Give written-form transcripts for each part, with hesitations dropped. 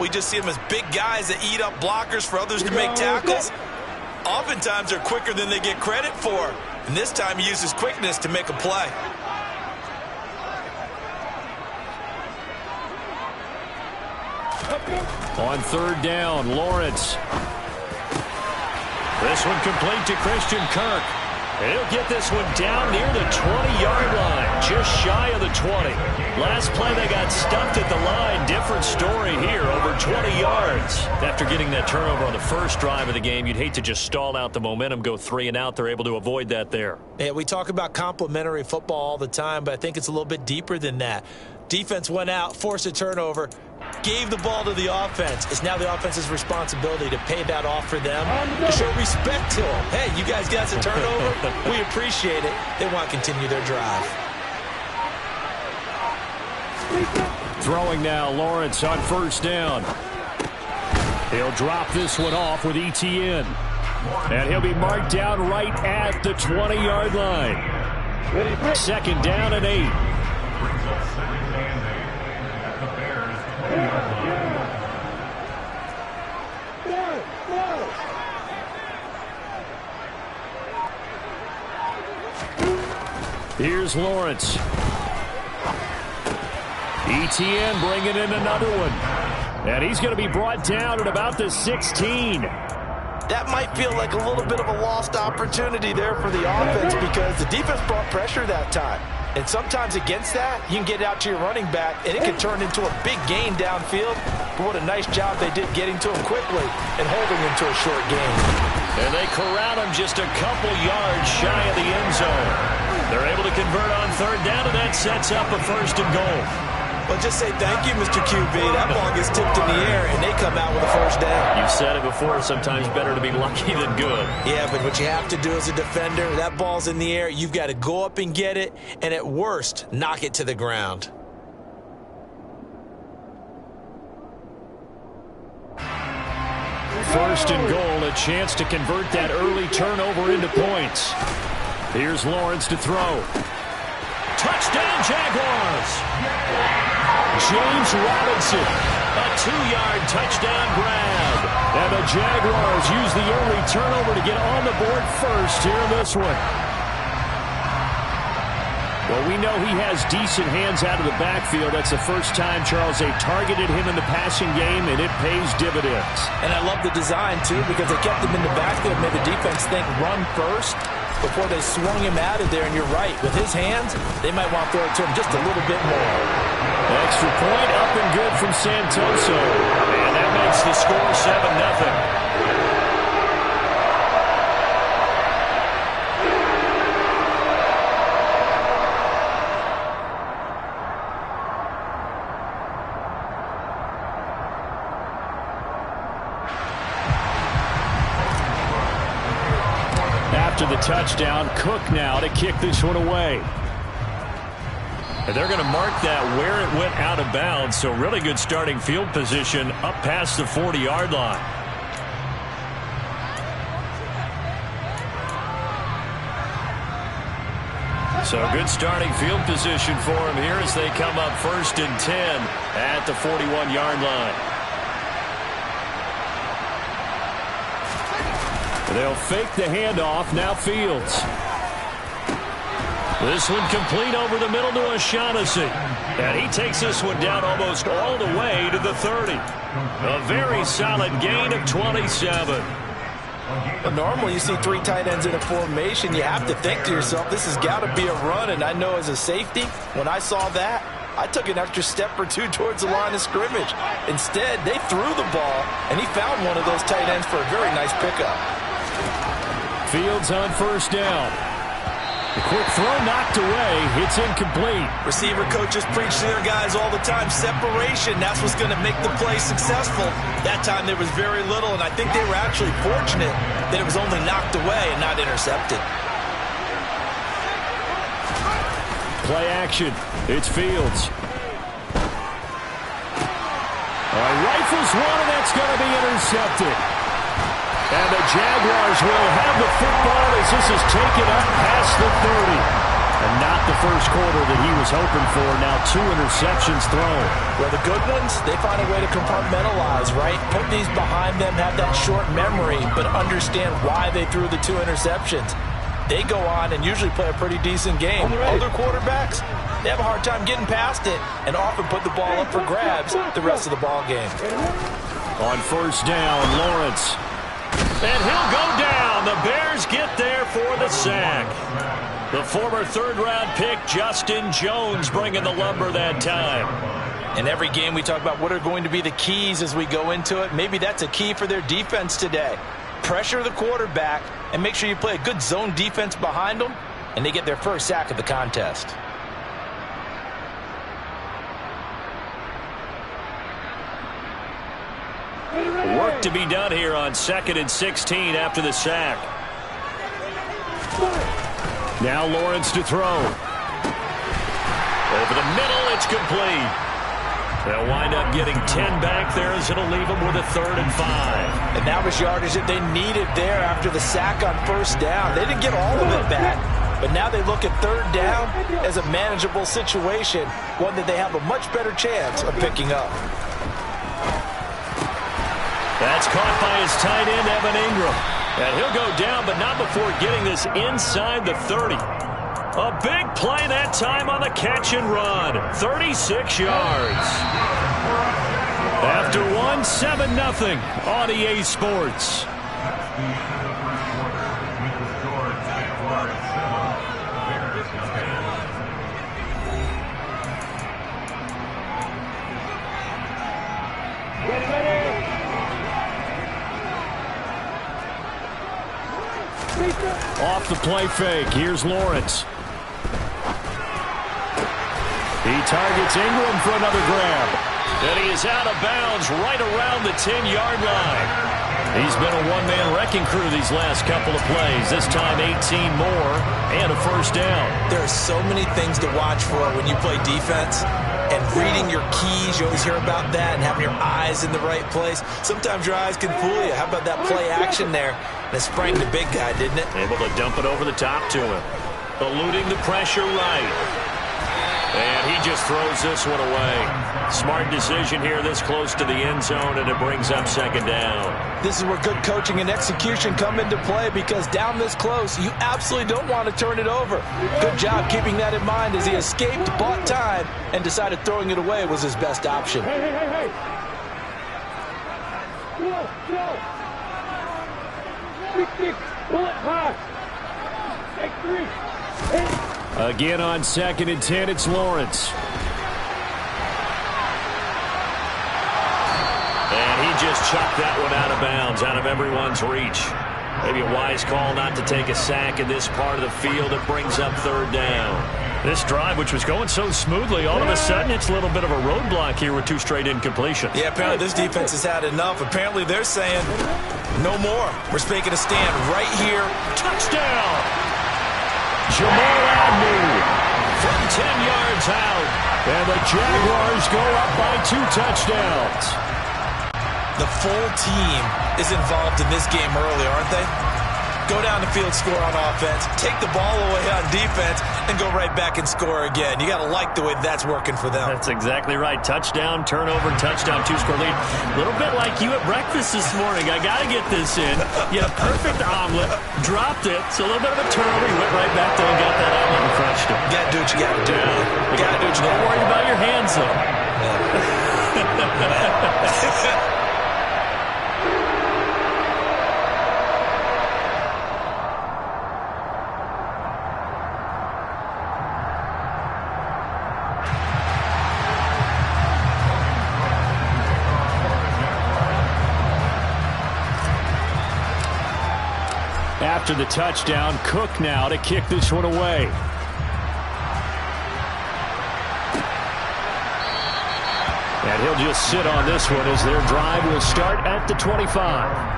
We just see them as big guys that eat up blockers for others to make tackles. Oftentimes, they're quicker than they get credit for. And this time, he uses quickness to make a play. On third down, Lawrence. This one complete to Christian Kirk. And he'll get this one down near the 20-yard line, just shy of the 20. Last play, they got stuffed at the line. Different story here, over 20 yards. After getting that turnover on the first drive of the game, you'd hate to just stall out the momentum, go 3 and out. They're able to avoid that there. Yeah, we talk about complementary football all the time, but I think it's a little bit deeper than that. Defense went out, forced a turnover, gave the ball to the offense. It's now the offense's responsibility to pay that off for them, to show respect to them. Hey, you guys got a turnover. We appreciate it. They want to continue their drive. Throwing now, Lawrence on first down. He'll drop this one off with ETN. And he'll be marked down right at the 20-yard line. Second down and 8. Here's Lawrence. ETN bringing in another one. And he's going to be brought down at about the 16. That might feel like a little bit of a lost opportunity there for the offense because the defense brought pressure that time. And sometimes against that, you can get out to your running back, and it can turn into a big gain downfield. But what a nice job they did getting to him quickly and holding him to a short gain. And they corral him just a couple yards shy of the end zone. They're able to convert on third down, and that sets up a first and goal. Well, just say thank you, Mr. QB. That ball gets tipped in the air, and they come out with a first down. You've said it before, sometimes better to be lucky than good. Yeah, but what you have to do as a defender, that ball's in the air, you've got to go up and get it, and at worst, knock it to the ground. First and goal, a chance to convert that early turnover into points. Here's Lawrence to throw. Touchdown, Jaguars! James Robinson, a 2-yard touchdown grab. And the Jaguars use the early turnover to get on the board first here in this one. Well, we know he has decent hands out of the backfield. That's the first time, Charles, they've targeted him in the passing game, and it pays dividends. And I love the design, too, because they kept him in the backfield, made the defense think run first before they swung him out of there. And you're right, with his hands, they might want to throw it to him just a little bit more. Extra point up and good from Santoso. And that makes the score 7-0. After the touchdown, Cook now to kick this one away. And they're going to mark that where it went out of bounds, so really good starting field position up past the 40-yard line. So good starting field position for him here as they come up first and 10 at the 41-yard line. They'll fake the handoff. Now Fields. This one complete over the middle to O'Shaughnessy. And he takes this one down almost all the way to the 30. A very solid gain of 27. But normally you see 3 tight ends in a formation. You have to think to yourself, this has got to be a run. And I know as a safety, when I saw that, I took an extra step or 2 towards the line of scrimmage. Instead, they threw the ball, and he found one of those tight ends for a very nice pickup. Fields on first down. The quick throw knocked away. It's incomplete. Receiver coaches preach to their guys all the time. Separation, that's what's going to make the play successful. That time there was very little, and I think they were actually fortunate that it was only knocked away and not intercepted. Play action. It's Fields. Rifles one, and that's going to be intercepted. And the Jaguars will have the football as this is taken up past the 30. And not the first quarter that he was hoping for. Now 2 interceptions thrown. Well, the good ones, they find a way to compartmentalize. guys, right? Put these behind them, have that short memory, but understand why they threw the 2 interceptions. They go on and usually play a pretty decent game. Other quarterbacks, they have a hard time getting past it and often put the ball up for grabs the rest of the ball game. On first down, Lawrence. And he'll go down. The Bears get there for the sack. The former third-round pick, Justin Jones, bringing the lumber that time. In every game we talk about what are going to be the keys as we go into it. Maybe that's a key for their defense today. Pressure the quarterback and make sure you play a good zone defense behind them, and they get their first sack of the contest. Work to be done here on 2nd and 16 after the sack. Now Lawrence to throw. Over the middle, it's complete. They'll wind up getting 10 back there as it'll leave them with a 3rd and 5. And that was yardage that they needed there after the sack on first down. They didn't get all of it back, but now they look at 3rd down as a manageable situation, one that they have a much better chance of picking up. That's caught by his tight end, Evan Ingram. And he'll go down, but not before getting this inside the 30. A big play that time on the catch and run. 36 yards. After one, 7-0 on EA Sports. Off the play fake. Here's Lawrence. He targets Ingram for another grab. And he is out of bounds right around the 10-yard line. He's been a one-man wrecking crew these last couple of plays. This time 18 more and a first down. There are so many things to watch for when you play defense. And reading your keys, you always hear about that, and having your eyes in the right place. Sometimes your eyes can fool you. How about that play action there? And it sprang the big guy, didn't it? Able to dump it over the top to him. Eluding the pressure right. And he just throws this one away. Smart decision here this close to the end zone, and it brings up 2nd down. This is where good coaching and execution come into play, because down this close, you absolutely don't want to turn it over. Good job keeping that in mind as he escaped, bought time, and decided throwing it away was his best option. Hey. Go. Big, bullet high. Take 3. Again on 2nd and 10, it's Lawrence. And he just chucked that one out of bounds, out of everyone's reach. Maybe a wise call not to take a sack in this part of the field. It brings up 3rd down. This drive, which was going so smoothly, all of a sudden it's a little bit of a roadblock here with 2 straight incompletions. Yeah, apparently this defense has had enough. Apparently they're saying no more. We're making a stand right here. Touchdown! Jamal Agnew from 10 yards out. And the Jaguars go up by 2 touchdowns. The full team is involved in this game early, aren't they? Go down the field, score on offense, take the ball away on defense, and go right back and score again. You got to like the way that's working for them. That's exactly right. Touchdown, turnover, touchdown, 2-score lead. A little bit like you at breakfast this morning. I got to get this in. You had a perfect omelet, dropped it, so a little bit of a turnover. You went right back there and got that omelet and crushed it. You got to do what you got to do. You got to do what you got to do. Don't worry about your hands, though. After the touchdown, Cook now to kick this one away. And he'll just sit on this one as their drive will start at the 25.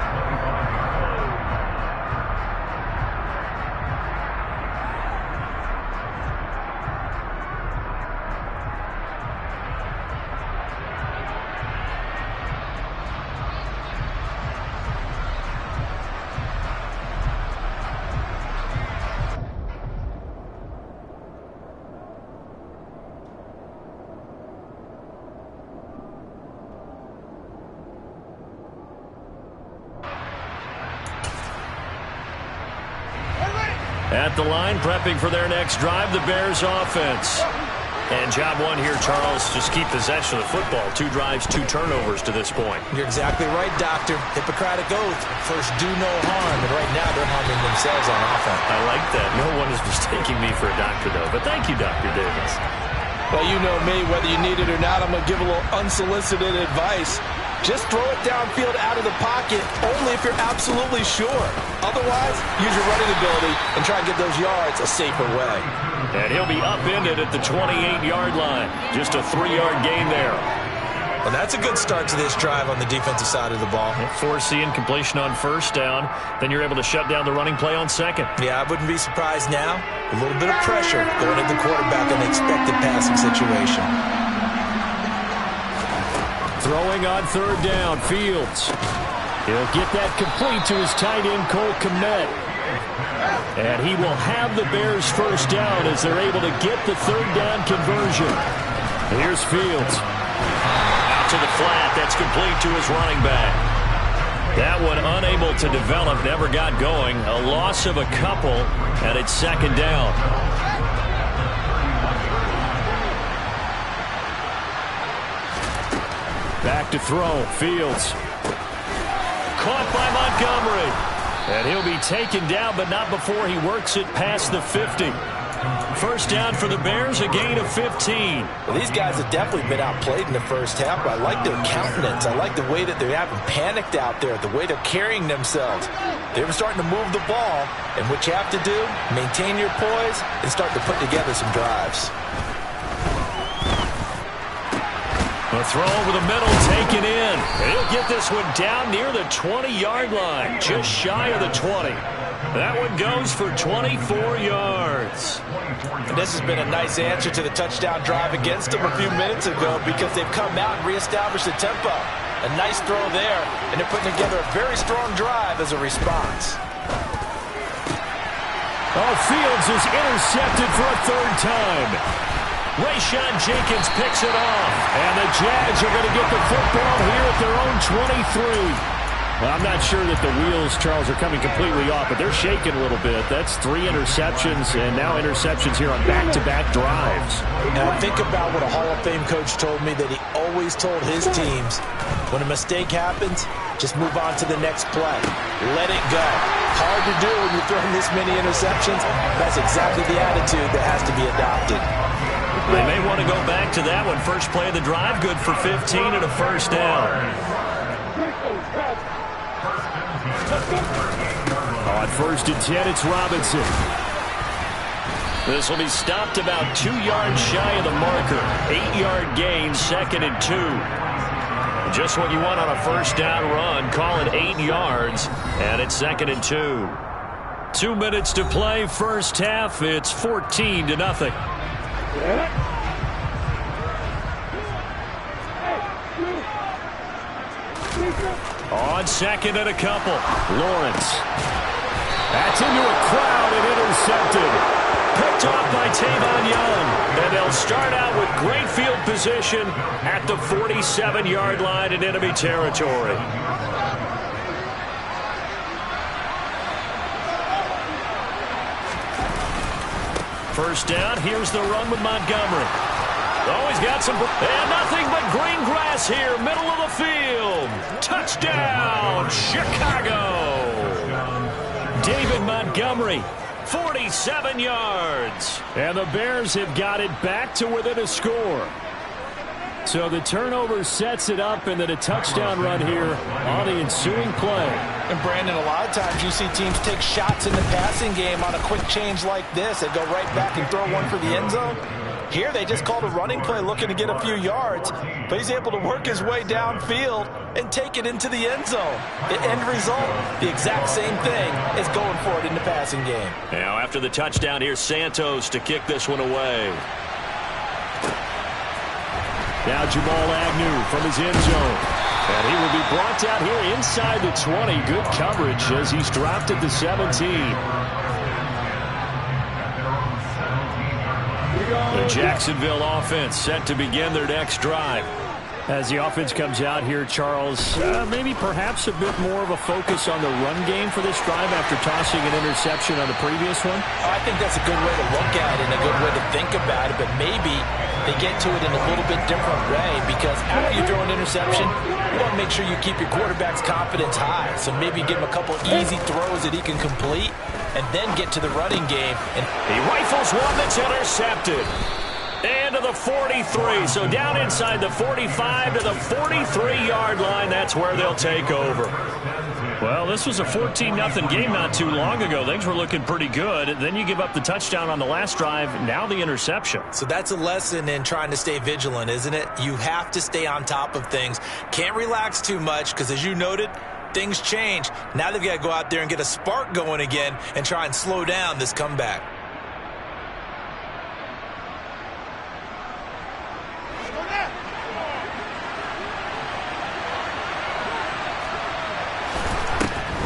At the line, prepping for their next drive, the Bears offense. And job one here, Charles, just keep possession of the football. 2 drives, 2 turnovers to this point. You're exactly right, Doctor. Hippocratic oath. First, do no harm. And right now, they're harming themselves on offense. I like that. No one is mistaking me for a doctor, though. But thank you, Dr. Davis. Well, you know me. Whether you need it or not, I'm going to give a little unsolicited advice. Just throw it downfield out of the pocket only if you're absolutely sure. Otherwise, use your running ability and try and get those yards a safer way. And he'll be upended at the 28-yard line. Just a 3-yard gain there. Well, that's a good start to this drive on the defensive side of the ball. Force the incompletion on first down. Then you're able to shut down the running play on second. Yeah, I wouldn't be surprised now. A little bit of pressure going at the quarterback in an expected passing situation. Throwing on third down, Fields. He'll get that complete to his tight end, Cole Kmet. And he will have the Bears first down as they're able to get the third down conversion. Here's Fields. Out to the flat. That's complete to his running back. That one unable to develop, never got going. A loss of a couple, and it's second down. Back to throw. Fields. Caught by Montgomery. And he'll be taken down, but not before he works it past the 50. First down for the Bears, a gain of 15. Well, these guys have definitely been outplayed in the first half, but I like their countenance. I like the way that they're having panicked out there, the way they're carrying themselves. They're starting to move the ball, and what you have to do, maintain your poise and start to put together some drives. A throw over the middle, taken in. And he'll get this one down near the 20-yard line, just shy of the 20. That one goes for 24 yards. And this has been a nice answer to the touchdown drive against them a few minutes ago because they've come out and reestablished the tempo. A nice throw there, and they're putting together a very strong drive as a response. Oh, Fields is intercepted for a third time. Rayshawn Jenkins picks it off. And the Jags are going to get the football here at their own 23. Well, I'm not sure that the wheels, Charles, are coming completely off, but they're shaking a little bit. That's 3 interceptions, and now interceptions here on back-to-back drives. Now, think about what a Hall of Fame coach told me that he always told his teams, when a mistake happens, just move on to the next play. Let it go. Hard to do when you're throwing this many interceptions. That's exactly the attitude that has to be adopted. They may want to go back to that one. First play of the drive, good for 15 and a first down. On first and 10, it's Robinson. This will be stopped about 2 yards shy of the marker. 8-yard gain, second and 2. Just what you want on a first down run. Call it 8 yards, and it's second and 2. 2 minutes to play, first half. It's 14-0. On second and a couple. Lawrence. That's into a crowd and intercepted. Picked off by Tavon Young. And they'll start out with great field position at the 47-yard line in enemy territory. First down, here's the run with Montgomery. Oh, he's got some... And nothing but green grass here, middle of the field. Touchdown, Chicago. David Montgomery, 47 yards. And the Bears have got it back to within a score. So the turnover sets it up, and then a touchdown run here on the ensuing play. And Brandon, a lot of times you see teams take shots in the passing game on a quick change like this. They go right back and throw one for the end zone. Here they just called a running play looking to get a few yards, but he's able to work his way downfield and take it into the end zone. The end result, the exact same thing as going for it in the passing game. Now after the touchdown, here's Santos to kick this one away. Now Jamal Agnew from his end zone. And he will be brought out here inside the 20. Good coverage as he's dropped at the 17. The Jacksonville offense set to begin their next drive. As the offense comes out here, Charles, maybe perhaps a bit more of a focus on the run game for this drive after tossing an interception on the previous one? I think that's a good way to look at it and a good way to think about it, but maybe they get to it in a little bit different way because after you throw an interception, you want to make sure you keep your quarterback's confidence high. So maybe give him a couple easy throws that he can complete and then get to the running game. And he rifles one that's intercepted. And to the 43, so down inside the 45 to the 43-yard line. That's where they'll take over. Well, this was a 14-0 game not too long ago. Things were looking pretty good. Then you give up the touchdown on the last drive, now the interception. So that's a lesson in trying to stay vigilant, isn't it? You have to stay on top of things. Can't relax too much because, as you noted, things change. Now they've got to go out there and get a spark going again and try and slow down this comeback.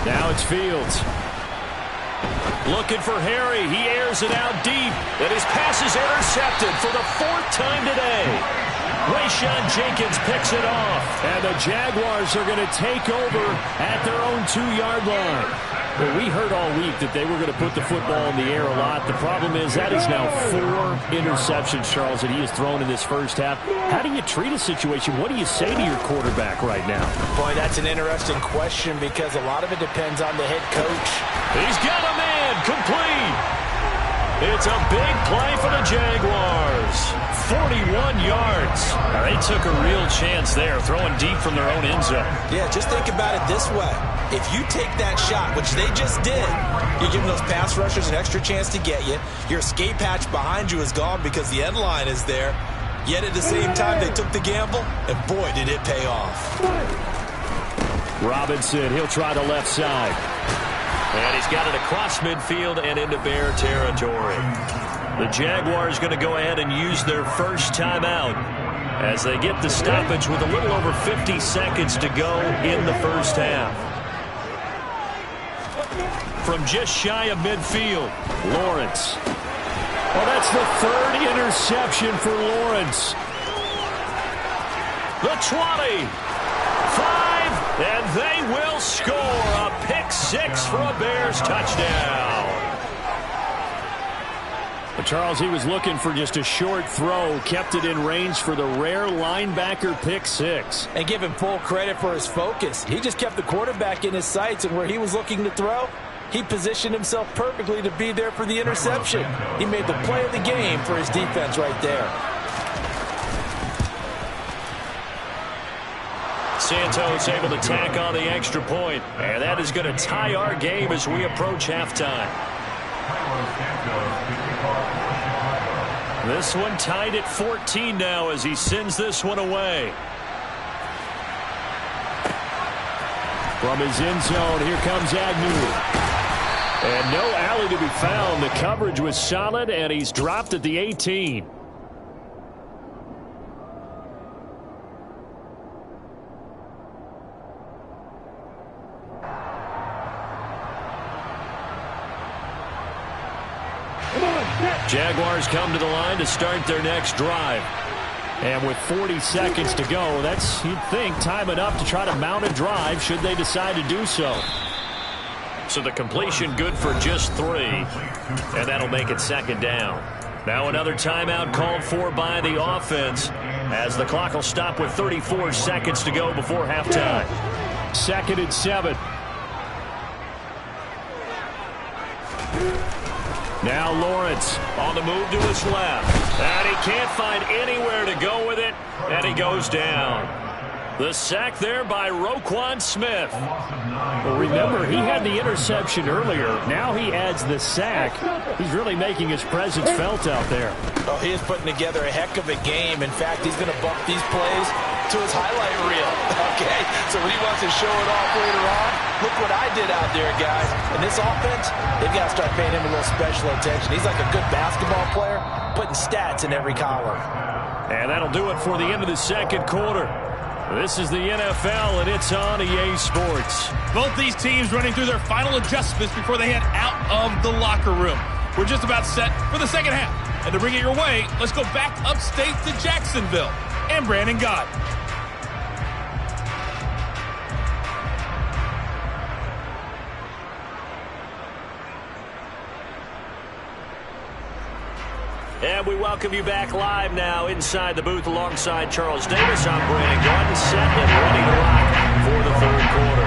Now it's Fields. Looking for Harry. He airs it out deep. And his pass is intercepted for the 4th time today. Rayshawn Jenkins picks it off. And the Jaguars are going to take over at their own 2-yard line. Well, we heard all week that they were going to put the football in the air a lot. The problem is that is now 4 interceptions, Charles, that he has thrown in this first half. How do you treat a situation? What do you say to your quarterback right now? Boy, that's an interesting question because a lot of it depends on the head coach. He's got a man complete. It's a big play for the Jaguars. 41 yards. They took a real chance there, throwing deep from their own end zone. Yeah, just think about it this way. If you take that shot, which they just did, you're giving those pass rushers an extra chance to get you. Your escape hatch behind you is gone because the end line is there. Yet at the same time, they took the gamble, and boy, did it pay off. Robinson, he'll try the left side. And he's got it across midfield and into Bear territory. The Jaguars going to go ahead and use their first timeout as they get the stoppage with a little over 50 seconds to go in the first half. From just shy of midfield, Lawrence. Well, that's the 3rd interception for Lawrence. The 20. 5, and they will score a pick-6 for a Bears touchdown. But Charles, he was looking for just a short throw, kept it in range for the rare linebacker pick-6. And give him full credit for his focus. He just kept the quarterback in his sights, and where he was looking to throw, he positioned himself perfectly to be there for the interception. He made the play of the game for his defense right there. Santos able to tack on the extra point, and that is going to tie our game as we approach halftime. This one tied at 14 now as he sends this one away. From his end zone, here comes Agnew. And no alley to be found. The coverage was solid, and he's dropped at the 18. Jaguars come to the line to start their next drive. And with 40 seconds to go, that's, you'd think, time enough to try to mount a drive should they decide to do so. So the completion good for just 3, and that'll make it 2nd down. Now another timeout called for by the offense as the clock will stop with 34 seconds to go before halftime. 2nd and 7. Now Lawrence on the move to his left. And he can't find anywhere to go with it, and he goes down. The sack there by Roquan Smith. Well, remember, he had the interception earlier. Now he adds the sack. He's really making his presence felt out there. Oh, he is putting together a heck of a game. In fact, he's going to bump these plays to his highlight reel. Okay, so when he wants to show it off later on, look what I did out there, guys. In this offense, they've got to start paying him a little special attention. He's like a good basketball player, putting stats in every column. And that'll do it for the end of the second quarter. This is the NFL, and it's on EA Sports. Both these teams running through their final adjustments before they head out of the locker room. We're just about set for the second half. And to bring it your way, let's go back upstate to Jacksonville and Brandon Gott. And we welcome you back live now inside the booth alongside Charles Davis. I'm Brandon Gordon, set and ready to rock for the third quarter.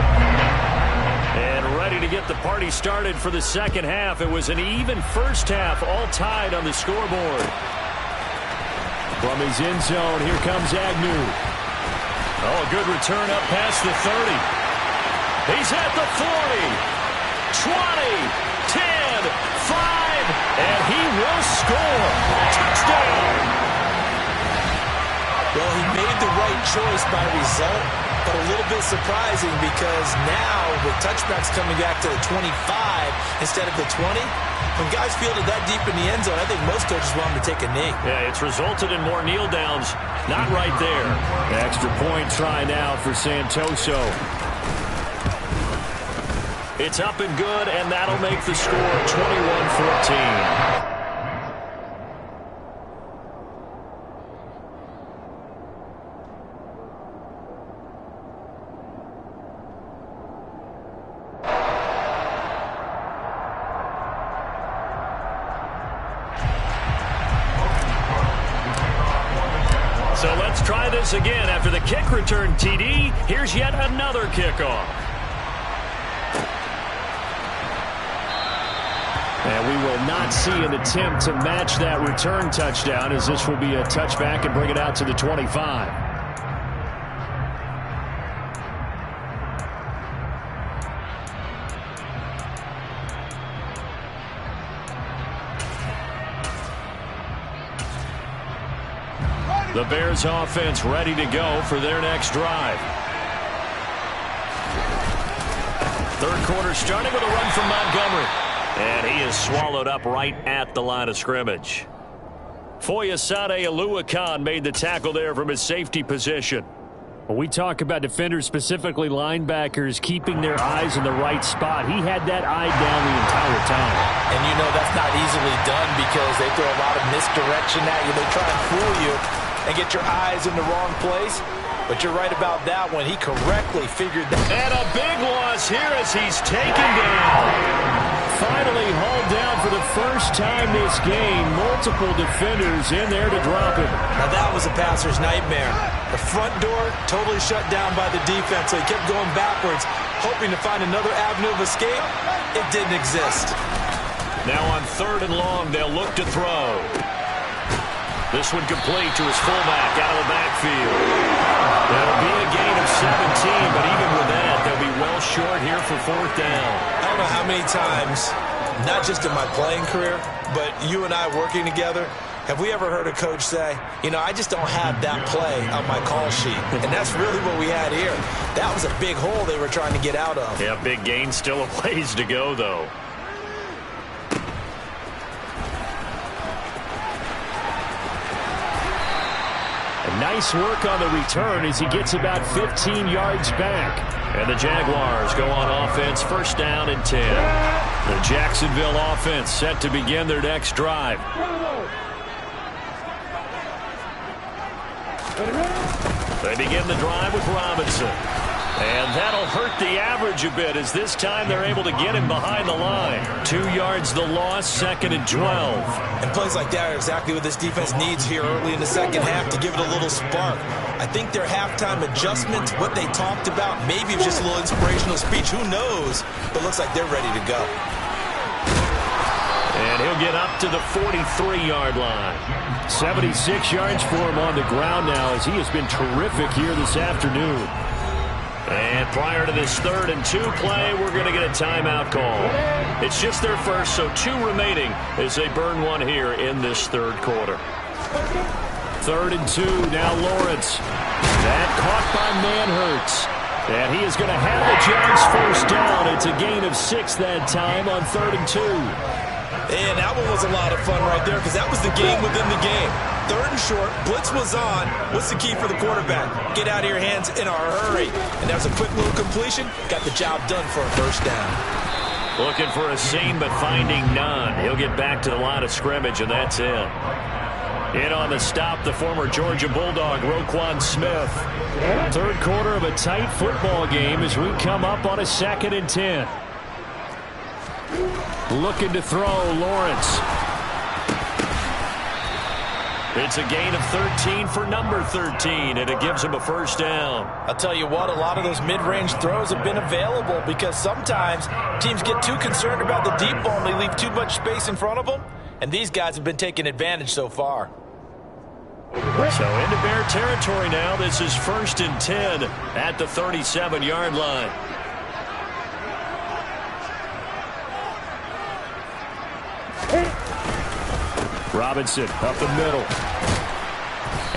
And ready to get the party started for the second half. It was an even first half, all tied on the scoreboard. From his end zone, here comes Agnew. Oh, a good return up past the 30. He's at the 40, 20, 10, 5, and he will score. Touchdown! Well, he made the right choice by result, but a little bit surprising because now with touchbacks coming back to the 25 instead of the 20, when guys fielded that deep in the end zone, I think most coaches want him to take a knee. Yeah, it's resulted in more kneel downs. Not right there. Extra point try now for Santoso. It's up and good, and that'll make the score 21-14. So let's try this again. After the kick return TD, here's yet another kickoff. And we will not see an attempt to match that return touchdown, as this will be a touchback and bring it out to the 25. The Bears offense ready to go for their next drive. Third quarter starting with a run from Montgomery. And he is swallowed up right at the line of scrimmage. Foyesade Oluwakan made the tackle there from his safety position. When we talk about defenders, specifically linebackers, keeping their eyes in the right spot, he had that eye down the entire time. And you know that's not easily done because they throw a lot of misdirection at you. They try and fool you and get your eyes in the wrong place. But you're right about that one. He correctly figured that. And a big loss here as he's taken down. Finally hauled down for the first time this game. Multiple defenders in there to drop him. Now that was a passer's nightmare. The front door totally shut down by the defense, so he kept going backwards, hoping to find another avenue of escape. It didn't exist. Now on 3rd and long, they'll look to throw. This one complete to his fullback out of the backfield. That'll be a gain of 17, but even with that, they'll be well short here for 4th down. I don't know how many times, not just in my playing career, but you and I working together, have we ever heard a coach say, you know, I just don't have that play on my call sheet. And that's really what we had here. That was a big hole they were trying to get out of. Yeah, big gain, still a ways to go, though. Nice work on the return as he gets about 15 yards back. And the Jaguars go on offense, 1st down and 10. The Jacksonville offense set to begin their next drive. They begin the drive with Robinson. And that'll hurt the average a bit as this time they're able to get him behind the line. 2 yards the loss, 2nd and 12. And plays like that are exactly what this defense needs here early in the second half to give it a little spark. I think their halftime adjustment, what they talked about, maybe it was just a little inspirational speech. Who knows? But looks like they're ready to go. And he'll get up to the 43-yard line. 76 yards for him on the ground now as he has been terrific here this afternoon. And prior to this 3rd and 2 play, we're going to get a timeout call. It's just their first, so 2 remaining as they burn one here in this 3rd quarter. 3rd and 2, now Lawrence. That caught by Manhertz. And he is going to have the Jags 1st down. It's a gain of 6 that time on 3rd and 2. And that one was a lot of fun right there because that was the game within the game. 3rd and short, blitz was on. What's the key for the quarterback? Get out of your hands in a hurry. And that was a quick little completion. Got the job done for a 1st down. Looking for a seam, but finding none. He'll get back to the line of scrimmage, and that's it. In on the stop, the former Georgia Bulldog, Roquan Smith. 3rd quarter of a tight football game as we come up on a 2nd and 10. Looking to throw, Lawrence. It's a gain of 13 for number 13, and it gives him a first down. I'll tell you what, a lot of those mid-range throws have been available because sometimes teams get too concerned about the deep ball and they leave too much space in front of them, and these guys have been taking advantage so far. So into Bear territory now. This is 1st and 10 at the 37-yard line. Robinson up the middle.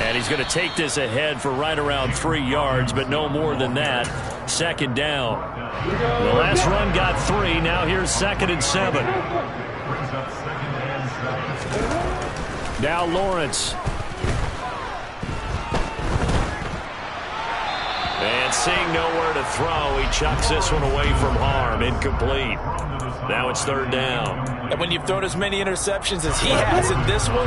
And he's going to take this ahead for right around 3 yards, but no more than that. 2nd down. The last run got 3. Now here's 2nd and 7. Now Lawrence. And seeing nowhere to throw, he chucks this one away from harm. Incomplete. Now it's 3rd down. And when you've thrown as many interceptions as he has in this one,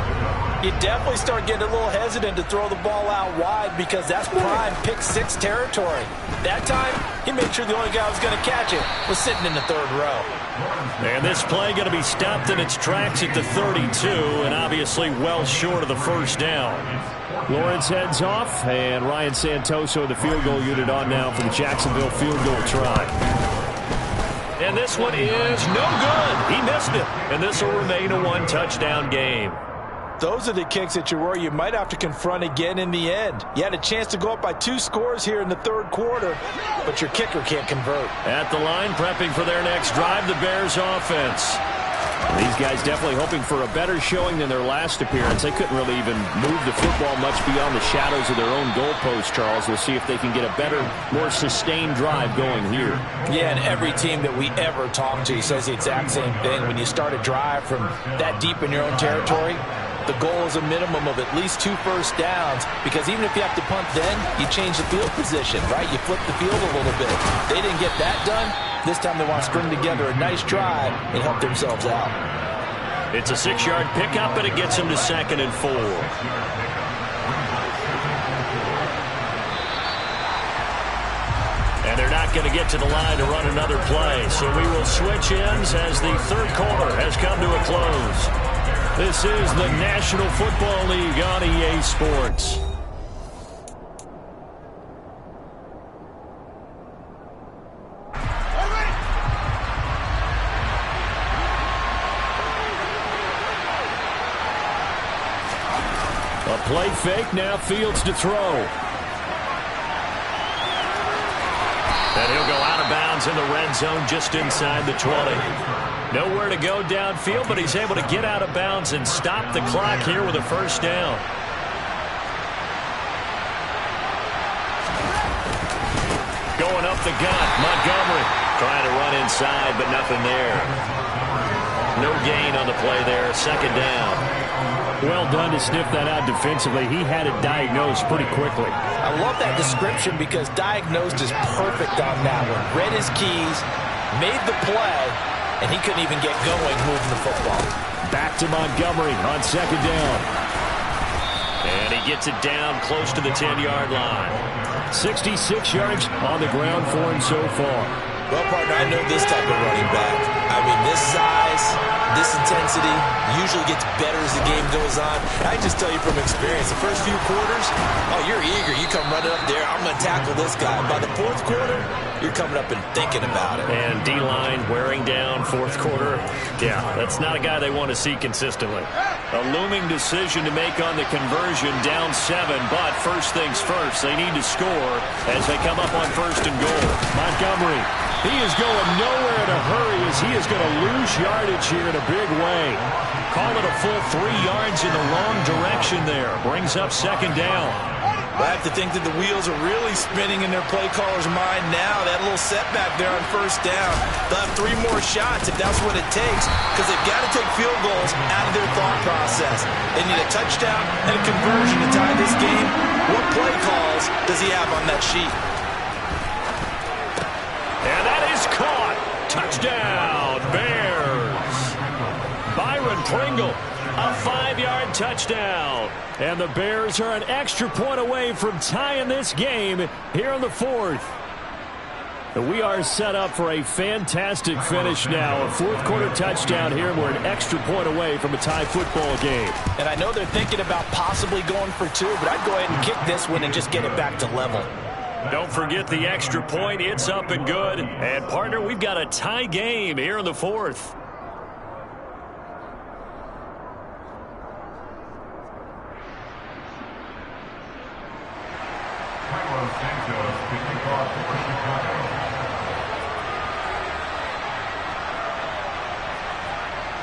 you definitely start getting a little hesitant to throw the ball out wide because that's prime pick 6 territory. That time, he made sure the only guy who was going to catch it was sitting in the 3rd row. And this play going to be stopped in its tracks at the 32, and obviously well short of the first down. Lawrence heads off, and Ryan Santoso, the field goal unit, on now for the Jacksonville field goal try. And this one is no good. He missed it, and this will remain a 1-touchdown game. Those are the kicks that you worry you might have to confront again in the end. You had a chance to go up by 2 scores here in the 3rd quarter, but your kicker can't convert. At the line, prepping for their next drive, the Bears offense. These guys definitely hoping for a better showing than their last appearance. They couldn't really even move the football much beyond the shadows of their own goalpost, Charles. We'll see if they can get a better, more sustained drive going here. Yeah, and every team that we ever talk to says the exact same thing. When you start a drive from that deep in your own territory, the goal is a minimum of at least 2 first downs, because even if you have to punt then, you change the field position, right? You flip the field a little bit. They didn't get that done. This time they want to string together a nice drive and help themselves out. It's a 6-yard pickup, and it gets them to 2nd and 4. And they're not going to get to the line to run another play, so we will switch ends as the 3rd quarter has come to a close. This is the National Football League on EA Sports. A play fake, now Fields to throw. And he'll go out of bounds in the red zone just inside the 20. Nowhere to go downfield, but he's able to get out of bounds and stop the clock here with a first down. Going up the gut, Montgomery trying to run inside, but nothing there. No gain on the play there, 2nd down. Well done to sniff that out defensively. He had it diagnosed pretty quickly. I love that description because diagnosed is perfect on that one. Read his keys, made the play, and he couldn't even get going moving the football. Back to Montgomery on 2nd down. And he gets it down close to the 10-yard line. 66 yards on the ground for him so far. Well, partner, I know this type of running back. I mean, this size, this intensity usually gets better as the game goes on. I just tell you from experience, the first few quarters, oh, you're eager. You come running up there, I'm going to tackle this guy. By the 4th quarter, you're coming up and thinking about it. And D-line wearing down 4th quarter. Yeah, that's not a guy they want to see consistently. A looming decision to make on the conversion, down 7, but first things first, they need to score as they come up on 1st and goal. Montgomery, he is going nowhere in a hurry as he is going to lose yardage here in a big way. Call it a full 3 yards in the wrong direction there. Brings up 2nd down. I have to think that the wheels are really spinning in their play caller's mind now. That little setback there on 1st down. They'll have 3 more shots if that's what it takes, because they've got to take field goals out of their thought process. They need a touchdown and a conversion to tie this game. What play calls does he have on that sheet? And that is caught. Touchdown, Bears. Byron Pringle, a 5-yard touchdown. And the Bears are an extra point away from tying this game here in the 4th. We are set up for a fantastic finish now. A fourth-quarter touchdown here, and we're an extra point away from a tie football game. And I know they're thinking about possibly going for two, but I'd go ahead and kick this one and just get it back to level. Don't forget the extra point. It's up and good. And, partner, we've got a tie game here in the fourth.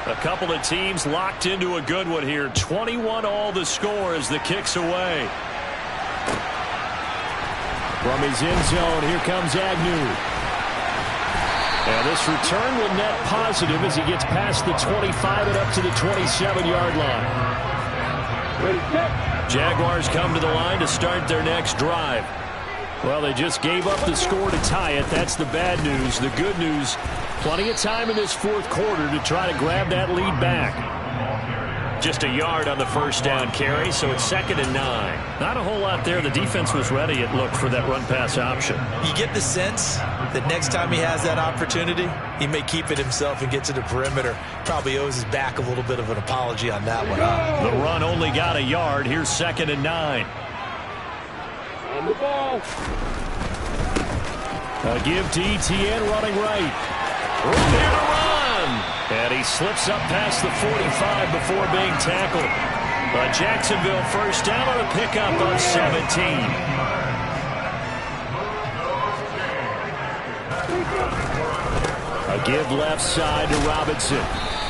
A couple of teams locked into a good one here. 21 all the score as the kick's away. From his end zone, here comes Agnew. And this return will net positive as he gets past the 25 and up to the 27-yard line. Jaguars come to the line to start their next drive. Well, they just gave up the score to tie it. That's the bad news. The good news, plenty of time in this fourth quarter to try to grab that lead back. Just a yard on the first down carry, so it's 2nd and 9. Not a whole lot there. The defense was ready, it looked, for that run-pass option. You get the sense that next time he has that opportunity, he may keep it himself and get to the perimeter. Probably owes his back a little bit of an apology on that one. The run only got a yard. Here's 2nd and 9. On the ball. A give to Etienne running right. Room here to run. And he slips up past the 45 before being tackled. A Jacksonville first down on a pickup of 17. A give left side to Robinson.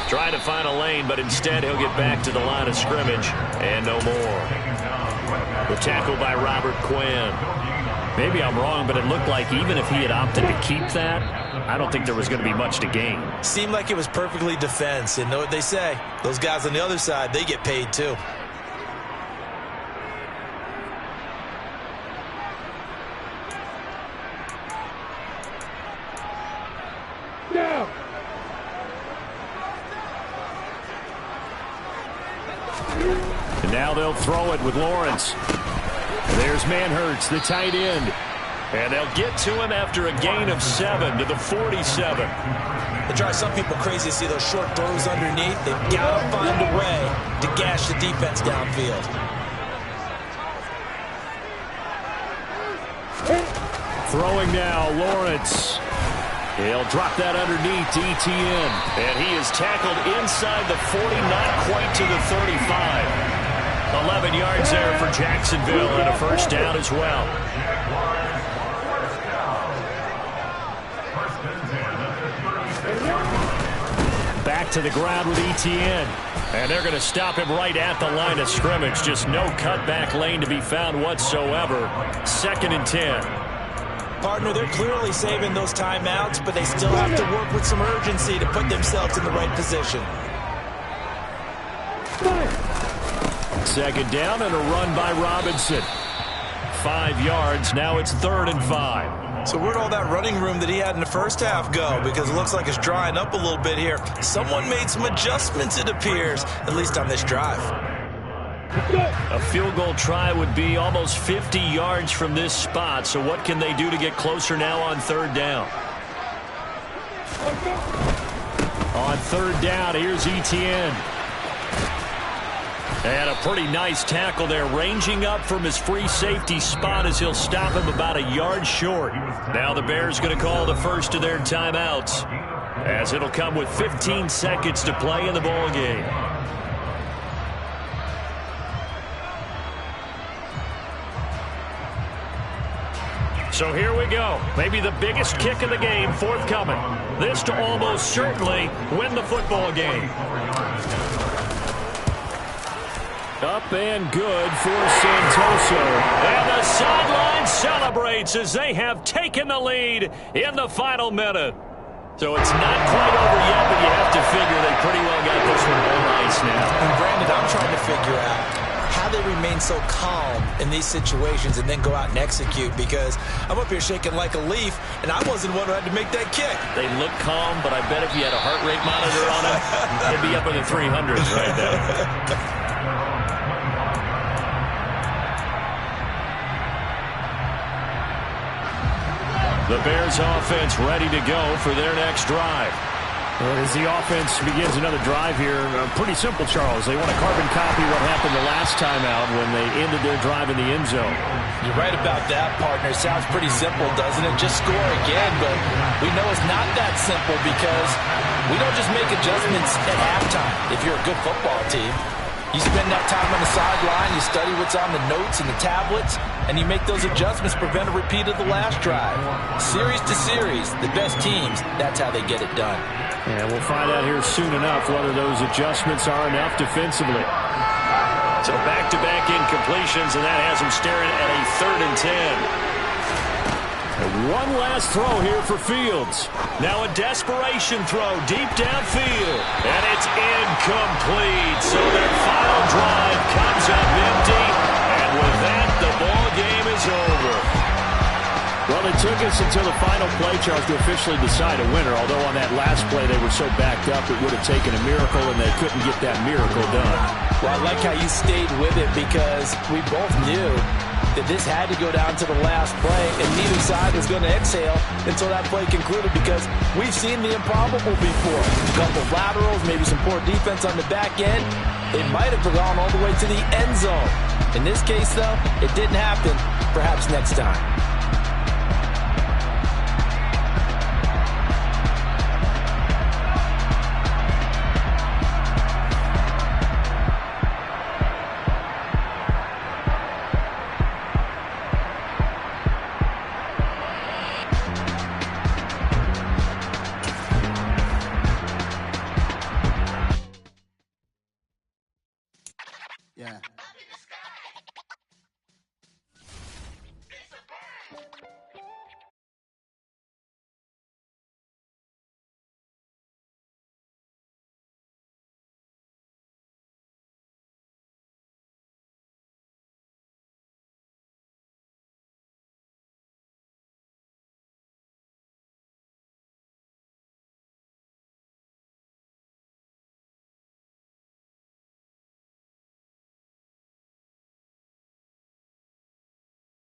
Trying to find a lane, but instead he'll get back to the line of scrimmage. And no more. The tackle by Robert Quinn. Maybe I'm wrong, but it looked like even if he had opted to keep that, I don't think there was going to be much to gain. Seemed like it was perfectly defense. And know what they say? Those guys on the other side, they get paid too. Now. And now they'll throw it with Lawrence. There's Manhertz, the tight end. And they'll get to him after a gain of 7 to the 47. It drives some people crazy to see those short throws underneath. They've got to find a way to gash the defense downfield. Throwing now, Lawrence. He'll drop that underneath to Etienne. And he is tackled inside the 40, not quite to the 35. 11 yards there for Jacksonville and a first down as well. Back to the ground with Etienne. And they're going to stop him right at the line of scrimmage. Just no cutback lane to be found whatsoever. 2nd and 10. Partner, they're clearly saving those timeouts, but they still have to work with some urgency to put themselves in the right position. 2nd down and a run by Robinson. 5 yards. Now it's 3rd and 5. So where'd all that running room that he had in the first half go? Because it looks like it's drying up a little bit here. Someone made some adjustments, it appears, at least on this drive. A field goal try would be almost 50 yards from this spot. So what can they do to get closer now on 3rd down? On 3rd down, here's Etienne. And a pretty nice tackle there, ranging up from his free safety spot as he'll stop him about a yard short. Now the Bears going to call the first of their timeouts, as it'll come with 15 seconds to play in the ball game. So here we go. Maybe the biggest kick of the game forthcoming. This to almost certainly win the football game. Up and good for Santoso. And the sideline celebrates as they have taken the lead in the final minute. So it's not quite over yet, but you have to figure they pretty well got this one on ice now. And Brandon, I'm trying to figure out how they remain so calm in these situations and then go out and execute, because I'm up here shaking like a leaf, and I wasn't the one who had to make that kick. They look calm, but I bet if you had a heart rate monitor on them, they'd be up in the 300s right now. The Bears offense ready to go for their next drive. Well, as the offense begins another drive here, pretty simple, Charles. They want to carbon copy what happened the last time out when they ended their drive in the end zone. You're right about that, partner. Sounds pretty simple, doesn't it? Just score again, but we know it's not that simple because we don't just make adjustments at halftime if you're a good football team. You spend that time on the sideline, you study what's on the notes and the tablets, and you make those adjustments to prevent a repeat of the last drive. Series to series, the best teams, that's how they get it done. And we'll find out here soon enough whether those adjustments are enough defensively. So back-to-back incompletions, and that has them staring at a 3rd and 10. One last throw here for Fields. Now a desperation throw deep downfield. And it's incomplete. So their final drive comes up empty. And with that, the ball game is over. Well, it took us until the final play, Charles, to officially decide a winner. Although on that last play they were so backed up it would have taken a miracle, and they couldn't get that miracle done. Well, I like how you stayed with it because we both knew that this had to go down to the last play, and neither side was going to exhale until that play concluded because we've seen the improbable before. A couple of laterals, maybe some poor defense on the back end. It might have gone all the way to the end zone. In this case, though, it didn't happen. Perhaps next time.